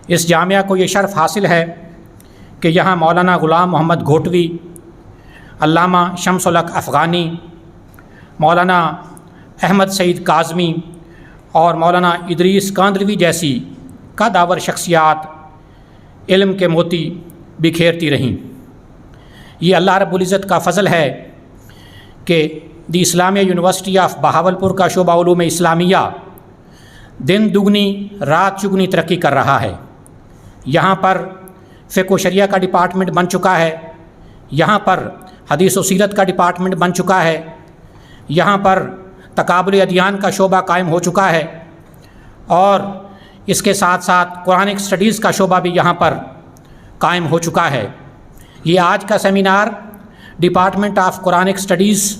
اس جامعہ کو یہ شرف حاصل ہے کہ یہاں مولانا غلام محمد گھوٹوی، علامہ شمس الحق افغانی، مولانا احمد سعید کاظمی اور مولانا ادریس کاندلوی جیسی قدآور شخصیات علم کے موتی بکھیرتی رہیں۔ یہ اللہ رب العزت کا فضل ہے کہ دی اسلامیہ یونیورسٹی آف بہاولپور کا شعبہ علوم اسلامیہ دن دگنی رات چگنی ترقی کر رہا ہے۔ یہاں پر فقہ و شریعہ کا ڈپارٹمنٹ بن چکا ہے، یہاں پر حدیث و سیرت کا ڈپارٹمنٹ بن چکا ہے، یہاں پر تقابل ادیان کا شعبہ قائم ہو چکا ہے، اور اس کے ساتھ ساتھ قرآنک اسٹڈیز کا شعبہ بھی یہاں پر قائم ہو چکا ہے۔ یہ آج کا seminar department of Quranic studies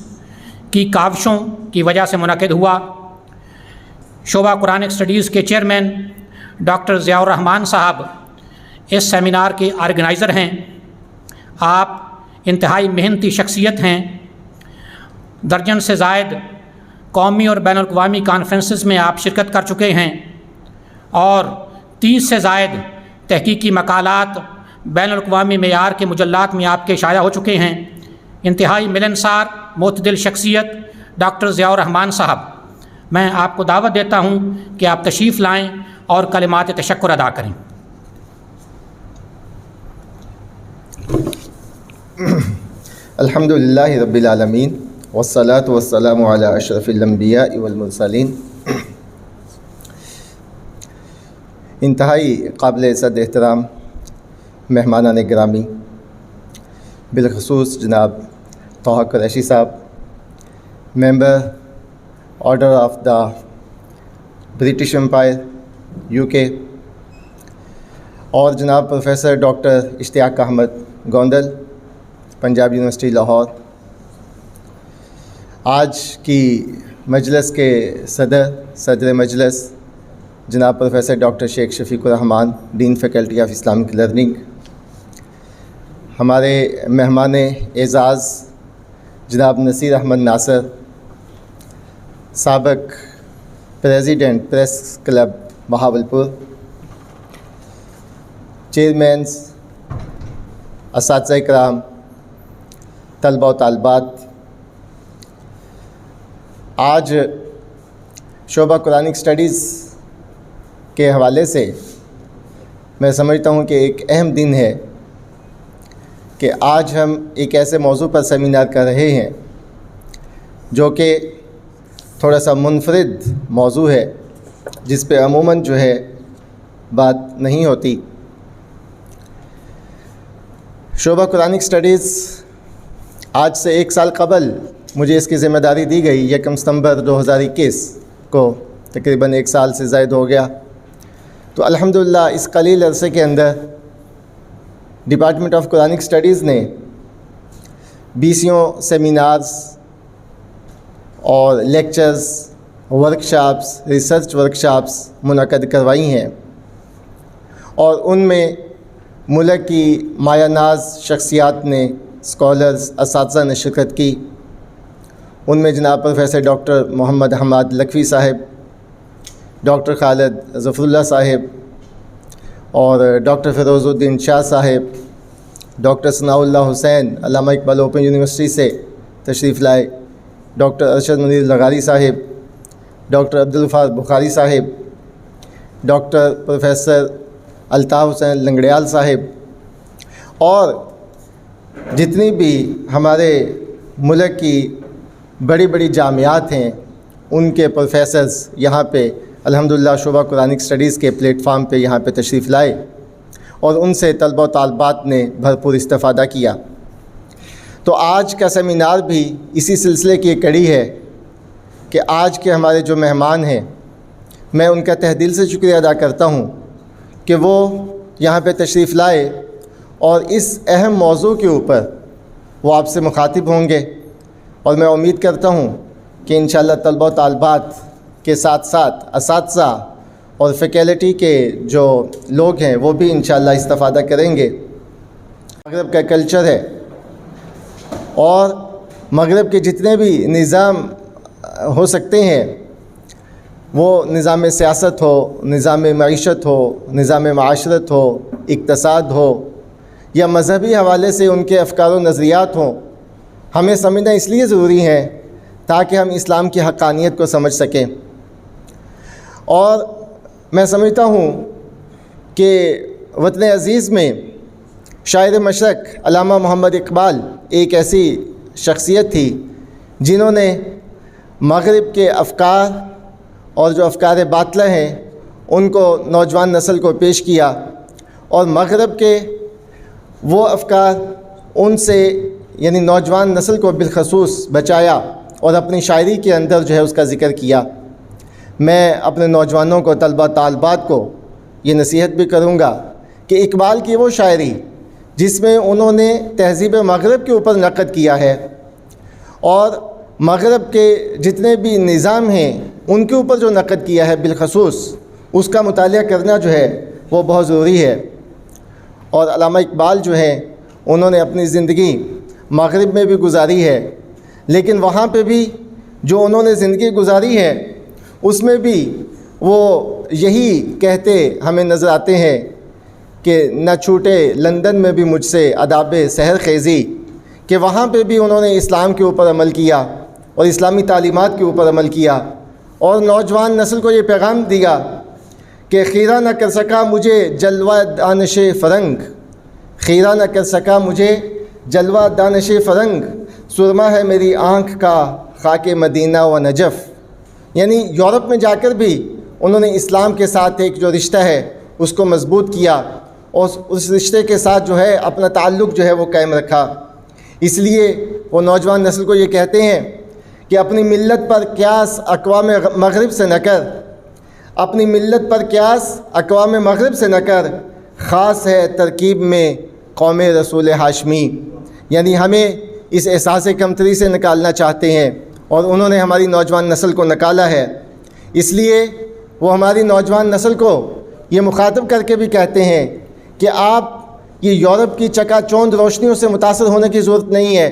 کی کاوشوں کی وجہ سے منعقد ہوا۔ شعبہ قرآنک اسٹڈیز کے چیئرمین ڈاکٹر ضیاء الرحمان صاحب اس سیمینار کے آرگنائزر ہیں۔ آپ انتہائی محنتی شخصیت ہیں، درجن سے زائد قومی اور بین الاقوامی کانفرنسز میں آپ شرکت کر چکے ہیں، اور 30 سے زائد تحقیقی مقالات بین الاقوامی معیار کے مجلات میں آپ کے شائع ہو چکے ہیں۔ انتہائی ملنسار معتدل شخصیت ڈاکٹر ضیاء الرحمان صاحب، میں آپ کو دعوت دیتا ہوں کہ آپ تشریف لائیں اور کلمات تشکر ادا کریں۔ الحمدللہ رب العالمین والصلاة والسلام علی اشرف الانبیاء والمرسلین۔ انتہائی قابل عزت احترام مہمانان گرامی، بالخصوص جناب طه قریشی صاحب، member Order of the British Empire UK، اور جناب professor doctor Ishtiaq Ahmad Gondal, Punjab university Lahore. آج کی مجلس کے صدر مجلس جناب professor doctor Sheikh Shafiq ur Rahman, dean faculty of Islamic learning, ہمارے مہمان اعزاز جناب نصیر احمد ناصر، سابق president press club Bahawalpur, chairmen, اساتذہ کرام، طلبہ و طالبات، آج شعبہ قرآنک اسٹڈیز کے حوالے سے میں سمجھتا ہوں کہ ایک اہم دن ہے کہ آج ہم ایک ایسے موضوع پر سیمینار کر رہے ہیں جو کہ تھوڑا سا منفرد موضوع ہے، جس پہ عموماً جو ہے بات نہیں ہوتی۔ شعبہ قرآنک اسٹڈیز آج سے 1 سال قبل مجھے اس کی ذمہ داری دی گئی، 1 ستمبر 2021 کو، تقریباً 1 سال سے زائد ہو گیا۔ تو الحمدللہ اس قلیل عرصے کے اندر ڈپارٹمنٹ آف قرآنک اسٹڈیز نے 20 سیمینارز اور لیکچرز، ورکشاپس، ریسرچ ورکشاپس منعقد کروائی ہیں، اور ان میں ملک کی مایہ ناز شخصیات نے، اسکالرز، اساتذہ نے شرکت کی۔ ان میں جناب پروفیسر ڈاکٹر محمد حماد لکھوی صاحب، ڈاکٹر خالد ظفر اللہ صاحب، اور ڈاکٹر فیروز الدین شاہ صاحب، ڈاکٹر ثناء اللہ حسین علامہ اقبال اوپن یونیورسٹی سے تشریف لائے، ڈاکٹر ارشد منیر لغاری صاحب، ڈاکٹر عبدالغفار بخاری صاحب، ڈاکٹر پروفیسر الطاف حسین لنگڑیال صاحب، اور جتنی بھی ہمارے ملک کی بڑی بڑی جامعات ہیں ان کے پروفیسرز یہاں پہ الحمدللہ شعبہ قرآنک اسٹڈیز کے پلیٹ فارم پہ یہاں پہ تشریف لائے، اور ان سے طلبہ و طالبات نے بھرپور استفادہ کیا۔ تو آج کا سیمینار بھی اسی سلسلے کی ایک کڑی ہے کہ آج کے ہمارے جو مہمان ہیں، میں ان کا تہ دل سے شکریہ ادا کرتا ہوں کہ وہ یہاں پہ تشریف لائے، اور اس اہم موضوع کے اوپر وہ آپ سے مخاطب ہوں گے، اور میں امید کرتا ہوں کہ انشاءاللہ طلبہ و طالبات کے ساتھ ساتھ اساتذہ اور فیکلٹی کے جو لوگ ہیں وہ بھی انشاءاللہ استفادہ کریں گے۔ مغرب کا کلچر ہے، اور مغرب کے جتنے بھی نظام ہو سکتے ہیں وہ نظام سیاست ہو، نظام معیشت ہو، نظام معاشرت ہو، اقتصاد ہو، یا مذہبی حوالے سے ان کے افکار و نظریات ہوں، ہمیں سمجھنا اس لیے ضروری ہے تاکہ ہم اسلام کی حقانیت کو سمجھ سکیں۔ اور میں سمجھتا ہوں کہ وطن عزیز میں شاعر مشرق علامہ محمد اقبال ایک ایسی شخصیت تھی جنہوں نے مغرب کے افکار اور جو افکار باطلہ ہیں ان کو نوجوان نسل کو پیش کیا، اور مغرب کے وہ افکار ان سے یعنی نوجوان نسل کو بالخصوص بچایا اور اپنی شاعری کے اندر جو ہے اس کا ذکر کیا۔ میں اپنے نوجوانوں کو، طلبہ طالبات کو یہ نصیحت بھی کروں گا کہ اقبال کی وہ شاعری جس میں انہوں نے تہذیب مغرب کے اوپر نقد کیا ہے اور مغرب کے جتنے بھی نظام ہیں ان کے اوپر جو نقد کیا ہے بالخصوص، اس کا مطالعہ کرنا جو ہے وہ بہت ضروری ہے۔ اور علامہ اقبال جو ہیں انہوں نے اپنی زندگی مغرب میں بھی گزاری ہے، لیکن وہاں پہ بھی جو انہوں نے زندگی گزاری ہے اس میں بھی وہ یہی کہتے ہمیں نظر آتے ہیں کہ نہ چھوٹے لندن میں بھی مجھ سے آداب سحر خیزی، کہ وہاں پہ بھی انہوں نے اسلام کے اوپر عمل کیا اور اسلامی تعلیمات کے اوپر عمل کیا، اور نوجوان نسل کو یہ پیغام دیا کہ خیرہ نہ کر سکا مجھے جلوہ دانش فرنگ، خیرہ نہ کر سکا مجھے جلوہ دانش فرنگ، سرما ہے میری آنکھ کا خاک مدینہ و نجف۔ یعنی یورپ میں جا کر بھی انہوں نے اسلام کے ساتھ ایک جو رشتہ ہے اس کو مضبوط کیا اور اس رشتے کے ساتھ جو ہے اپنا تعلق جو ہے وہ قائم رکھا۔ اس لیے وہ نوجوان نسل کو یہ کہتے ہیں کہ اپنی ملت پر قیاس اقوام مغرب سے نہ کر، اپنی ملت پر قیاس اقوام مغرب سے نہ کر، خاص ہے ترکیب میں قوم رسول ہاشمی۔ یعنی ہمیں اس احساس کمتری سے نکالنا چاہتے ہیں اور انہوں نے ہماری نوجوان نسل کو نکالا ہے۔ اس لیے وہ ہماری نوجوان نسل کو یہ مخاطب کر کے بھی کہتے ہیں کہ آپ یہ یورپ کی چکا چوند روشنیوں سے متاثر ہونے کی ضرورت نہیں ہے۔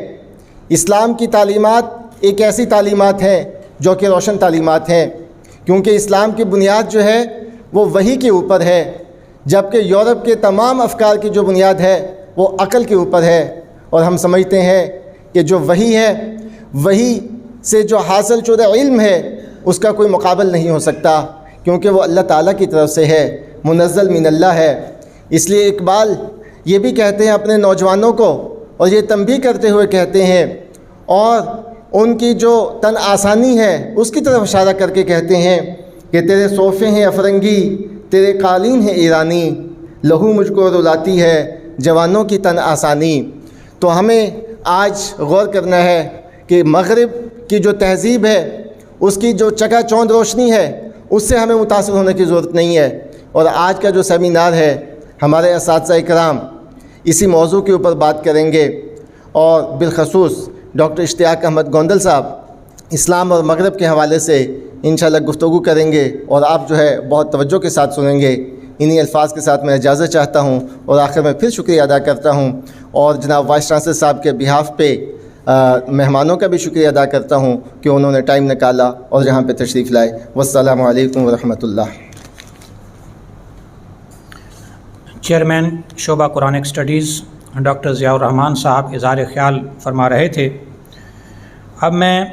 اسلام کی تعلیمات ایک ایسی تعلیمات ہیں جو کہ روشن تعلیمات ہیں، کیونکہ اسلام کی بنیاد جو ہے وہ وحی کے اوپر ہے، جبکہ یورپ کے تمام افکار کی جو بنیاد ہے وہ عقل کے اوپر ہے۔ اور ہم سمجھتے ہیں کہ جو وحی ہے، وحی سے جو حاصل شدہ علم ہے اس کا کوئی مقابل نہیں ہو سکتا، کیونکہ وہ اللہ تعالیٰ کی طرف سے ہے، منزل من اللہ ہے۔ اس لیے اقبال یہ بھی کہتے ہیں اپنے نوجوانوں کو، اور یہ تنبیہ کرتے ہوئے کہتے ہیں، اور ان کی جو تن آسانی ہے اس کی طرف اشارہ کر کے کہتے ہیں کہ تیرے صوفے ہیں افرنگی، تیرے قالین ہیں ایرانی، لہو مجھ کو رلاتی ہے جوانوں کی تن آسانی۔ تو ہمیں آج غور کرنا ہے کہ مغرب کی جو تہذیب ہے اس کی جو چکا چوند روشنی ہے اس سے ہمیں متاثر ہونے کی ضرورت نہیں ہے۔ اور آج کا جو سیمینار ہے ہمارے اساتذہ کرام اسی موضوع کے اوپر بات کریں گے، اور بالخصوص ڈاکٹر اشتیاق احمد گوندل صاحب اسلام اور مغرب کے حوالے سے انشاءاللہ گفتگو کریں گے، اور آپ جو ہے بہت توجہ کے ساتھ سنیں گے۔ انہی الفاظ کے ساتھ میں اجازت چاہتا ہوں، اور آخر میں پھر شکریہ ادا کرتا ہوں، اور جناب وائس چانسلر صاحب کے بہاف پہ مہمانوں کا بھی شکریہ ادا کرتا ہوں کہ انہوں نے ٹائم نکالا اور یہاں پہ تشریف لائے۔ والسلام علیکم ورحمۃ اللہ۔ چیئرمین شعبہ قرآنک اسٹڈیز ڈاکٹر ضیاء الرحمان صاحب اظہار خیال فرما رہے تھے۔ اب میں